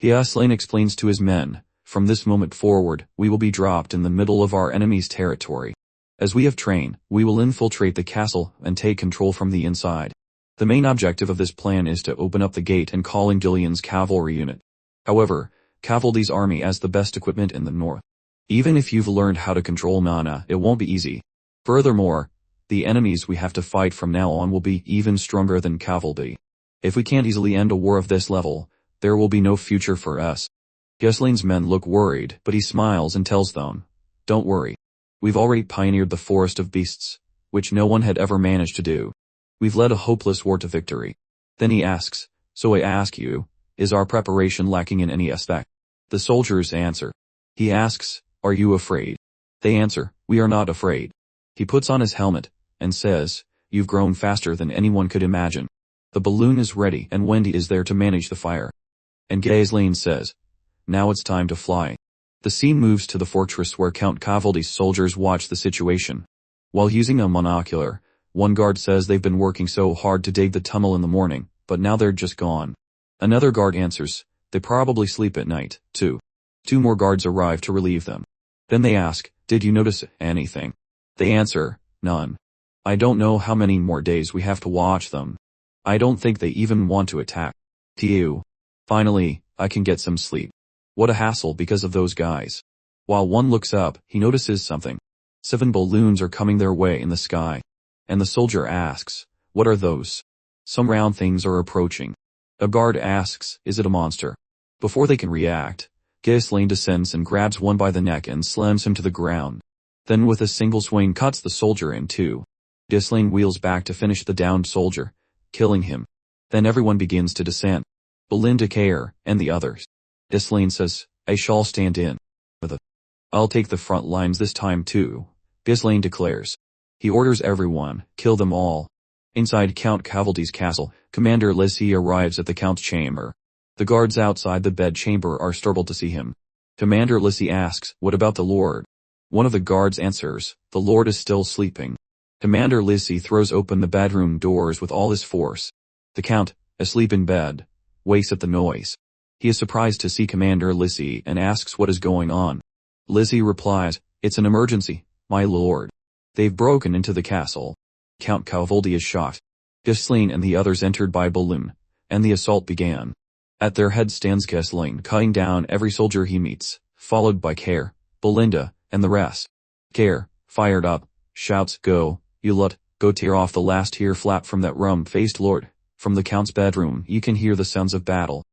Ghislaine explains to his men, from this moment forward, we will be dropped in the middle of our enemy's territory. As we have trained, we will infiltrate the castle and take control from the inside. The main objective of this plan is to open up the gate and call in Gillian's cavalry unit. However, Cavaldy's army has the best equipment in the north. Even if you've learned how to control mana, it won't be easy. Furthermore, the enemies we have to fight from now on will be even stronger than Cavaldy. If we can't easily end a war of this level, there will be no future for us. Ghislaine's men look worried, but he smiles and tells them, don't worry. We've already pioneered the forest of beasts, which no one had ever managed to do. We've led a hopeless war to victory. Then he asks, so I ask you, is our preparation lacking in any aspect? The soldiers answer. He asks, are you afraid? They answer, we are not afraid. He puts on his helmet, and says, you've grown faster than anyone could imagine. The balloon is ready and Wendy is there to manage the fire. And Ghislaine says, now it's time to fly. The scene moves to the fortress where Count Cavaldy's soldiers watch the situation. While using a monocular, one guard says they've been working so hard to dig the tunnel in the morning, but now they're just gone. Another guard answers, they probably sleep at night, too. 2 more guards arrive to relieve them. Then they ask, did you notice anything? They answer, none. I don't know how many more days we have to watch them. I don't think they even want to attack. TU. Finally, I can get some sleep. What a hassle because of those guys. While one looks up, he notices something. 7 balloons are coming their way in the sky. And the soldier asks, what are those? Some round things are approaching. A guard asks, is it a monster? Before they can react, Ghislaine descends and grabs one by the neck and slams him to the ground. Then with a single swing cuts the soldier in 2. Ghislaine wheels back to finish the downed soldier, killing him. Then everyone begins to descend. Belinda Care, and the others. Ghislaine says, I shall stand in. I'll take the front lines this time too, Ghislaine declares. He orders everyone, kill them all. Inside Count Cavaldy's castle, Commander Lizzie arrives at the Count's chamber. The guards outside the bedchamber are startled to see him. Commander Lizzie asks, what about the Lord? One of the guards answers, the Lord is still sleeping. Commander Lizzie throws open the bedroom doors with all his force. The Count, asleep in bed, wakes at the noise. He is surprised to see Commander Lizzie and asks what is going on. Lizzie replies, it's an emergency, my lord. They've broken into the castle. Count Cavaldy is shocked. Ghislaine and the others entered by balloon, and the assault began. At their head stands Ghislaine, cutting down every soldier he meets, followed by Care, Belinda, and the rest. Care, fired up, shouts, go, you lot, go tear off the last hair flap from that rum-faced lord. From the Count's bedroom you can hear the sounds of battle.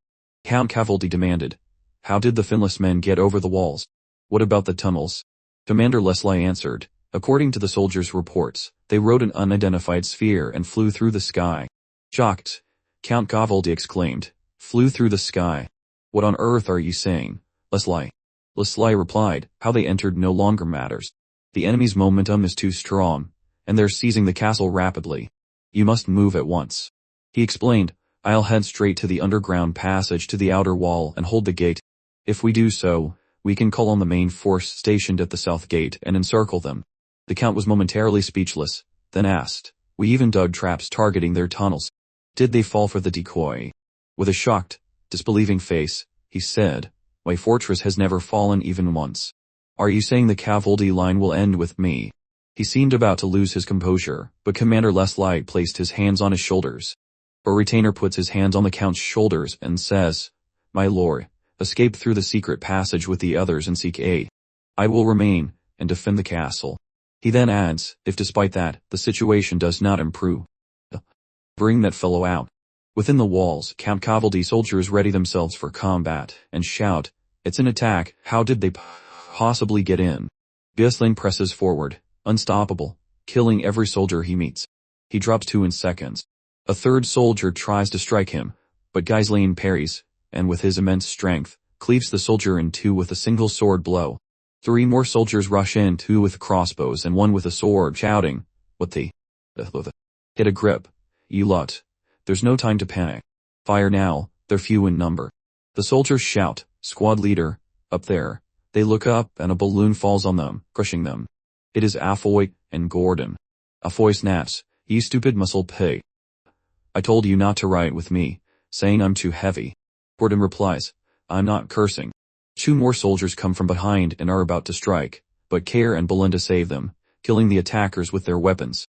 Count Cavaldy demanded, how did the finless men get over the walls? What about the tunnels? Commander Leslie answered, according to the soldiers' reports, they rode an unidentified sphere and flew through the sky. Shocked, Count Cavaldy exclaimed, flew through the sky. What on earth are you saying, Leslie? Leslie replied, how they entered no longer matters. The enemy's momentum is too strong, and they're seizing the castle rapidly. You must move at once. He explained, I'll head straight to the underground passage to the outer wall and hold the gate. If we do so, we can call on the main force stationed at the south gate and encircle them. The Count was momentarily speechless, then asked, we even dug traps targeting their tunnels. Did they fall for the decoy? With a shocked, disbelieving face, he said, my fortress has never fallen even once. Are you saying the Cavaldy line will end with me? He seemed about to lose his composure, but Commander Leslie placed his hands on his shoulders. A retainer puts his hands on the Count's shoulders and says, my lord, escape through the secret passage with the others and seek aid. I will remain and defend the castle. He then adds, if despite that, the situation does not improve, bring that fellow out. Within the walls, Count Cavaldy soldiers ready themselves for combat and shout, it's an attack, how did they possibly get in? Ghislaine presses forward, unstoppable, killing every soldier he meets. He drops 2 in seconds. A third soldier tries to strike him, but Ghislaine parries, and with his immense strength, cleaves the soldier in 2 with a single sword blow. 3 more soldiers rush in, 2 with crossbows and 1 with a sword, shouting, what the? Hit a grip, you lot. There's no time to panic. Fire now, they're few in number. The soldiers shout, squad leader, up there. They look up and a balloon falls on them, crushing them. It is Afoy and Gordon. Afoy snaps, you stupid muscle pig. I told you not to ride with me, saying I'm too heavy. Gordon replies, I'm not cursing. 2 more soldiers come from behind and are about to strike, but Care and Belinda save them, killing the attackers with their weapons.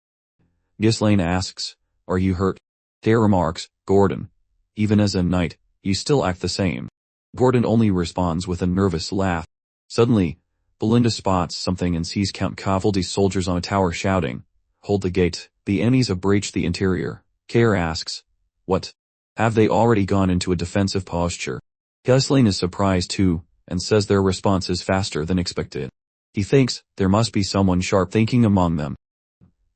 Ghislaine asks, "Are you hurt?" Care remarks, "Gordon, even as a knight, you still act the same." Gordon only responds with a nervous laugh. Suddenly, Belinda spots something and sees Count Cavaldi's soldiers on a tower shouting, "Hold the gate, the enemies have breached the interior." Care asks, "What? Have they already gone into a defensive posture?" Ghislaine is surprised too, and says their response is faster than expected. He thinks there must be someone sharp thinking among them.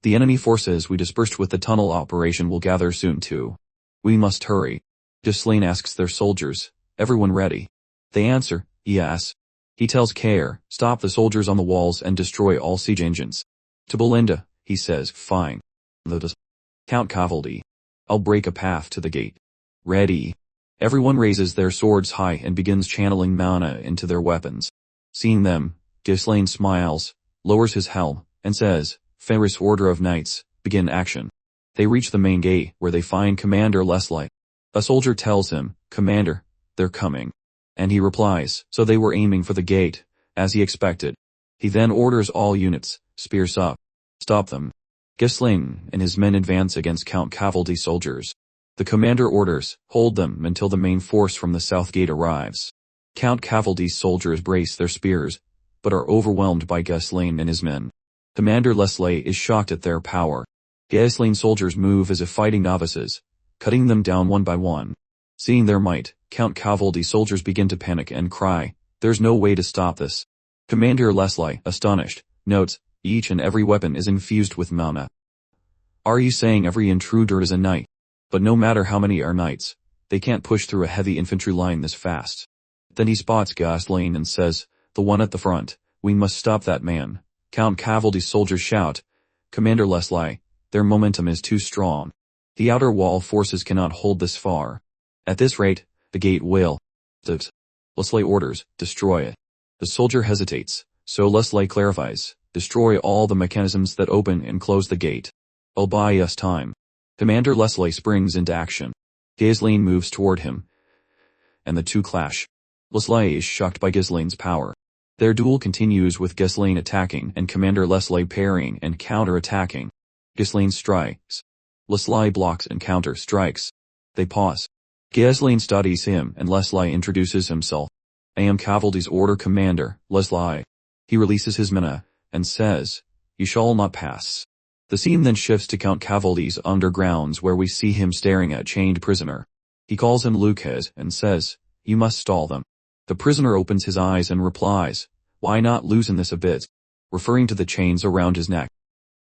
"The enemy forces we dispersed with the tunnel operation will gather soon too. We must hurry." Ghislaine asks their soldiers, "Everyone ready?" They answer, "Yes." He tells Care, "Stop the soldiers on the walls and destroy all siege engines." To Belinda, he says, "Fine. Count Cavaldi. I'll break a path to the gate." Ready. Everyone raises their swords high and begins channeling mana into their weapons. Seeing them, Ghislaine smiles, lowers his helm, and says, "Ferris Order of Knights, begin action." They reach the main gate, where they find Commander Leslie. A soldier tells him, "Commander, they're coming." And he replies, "So they were aiming for the gate, as he expected." He then orders all units, spears up. Stop them. Ghislaine and his men advance against Count Cavaldi's soldiers. The commander orders, "Hold them until the main force from the south gate arrives." Count Cavaldi's soldiers brace their spears, but are overwhelmed by Ghislaine and his men. Commander Leslie is shocked at their power. Ghislaine's soldiers move as if fighting novices, cutting them down one by one. Seeing their might, Count Cavaldi's soldiers begin to panic and cry, "There's no way to stop this." Commander Leslie, astonished, notes, "Each and every weapon is infused with mana." "Are you saying every intruder is a knight? But no matter how many are knights, they can't push through a heavy infantry line this fast." Then he spots Ghislaine and says, "The one at the front, we must stop that man." Count Cavaldi's soldiers shout, "Commander Leslie, their momentum is too strong. The outer wall forces cannot hold this far. At this rate, the gate will." Leslie orders, "Destroy it." The soldier hesitates, so Leslie clarifies, "Destroy all the mechanisms that open and close the gate. I'll buy us time." Commander Leslie springs into action. Ghislaine moves toward him, and the two clash. Leslie is shocked by Ghislaine's power. Their duel continues with Ghislaine attacking and Commander Leslie parrying and counter-attacking. Ghislaine strikes. Leslie blocks and counter-strikes. They pause. Ghislaine studies him and Leslie introduces himself. "I am Cavaldi's order commander, Leslie." He releases his mana, and says, "You shall not pass." The scene then shifts to Count Cavaldi's undergrounds where we see him staring at a chained prisoner. He calls him Lucas and says, "You must stall them." The prisoner opens his eyes and replies, "Why not loosen this a bit?" referring to the chains around his neck.